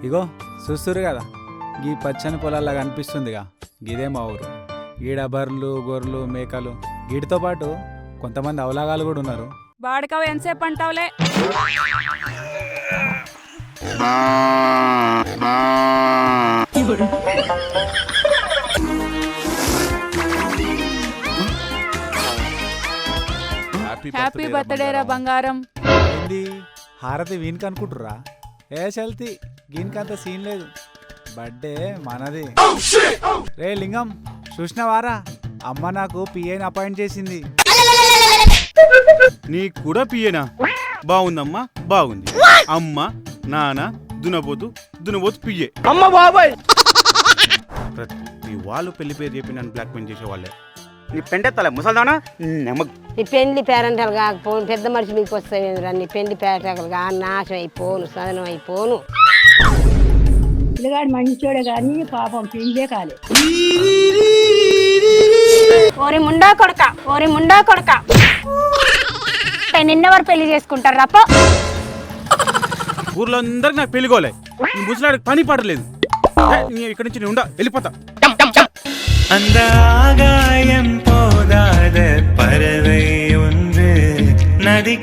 ఇగో చూస్తురు కదా గీ పచ్చని పొలాల్లా కనిపిస్తుందిగా గిదే మా ఊరు. ఈడ బర్రెలు గొర్రెలు మేకలు వీటితో పాటు కొంతమంది అవలాగాలు కూడా ఉన్నారు. బాడకవ ఎంతసేపు అంటావులే. హ్యాపీ బర్త్డే రా బంగారం. ఏంది హారతి వీనికి అనుకుంటుర్రా? ఏ చల్తి గీనికంత సీన్ లేదు, బర్త్డే మనది. రే లింగం చూసినవారా, అమ్మ నాకు పిఏని అపాయింట్ చేసింది. నీకు కూడా పియేనా? బాగుందమ్మా, బాగుంది. అమ్మ నాన్న దునబోతు పియ్యే. అమ్మ బాబాయ్, ప్రతి వాళ్ళు పెళ్లి పేరు చెప్పి నన్ను బ్లాక్ మెయిల్ చేసేవాళ్ళే. నీ పెంటెత్తాలే ముసల్దానా. నీ పెళ్లి పేరంటాలు కాకపోను, పెద్ద మనిషి మీకు వస్తాయి. నీ పెళ్లి పేరంటాలు కా నాశనం అయిపోను, సదనం అయిపోను. పిల్లగాడు మంచోడే కానీ పాపం పెళ్లే కాలే. ఓరి ముండా కొడక నిన్నెవరు పెళ్లి చేసుకుంటారు రప్ప? ఊర్లో అందరికి నాకు పెళ్లికోలే. ఈ ముసలాడికి పని పడలేదు. ఇక్కడి నుంచి నేను వెళ్ళిపోతా. அந்த ஆகாயம் போதாத பறவை ஒன்று நதி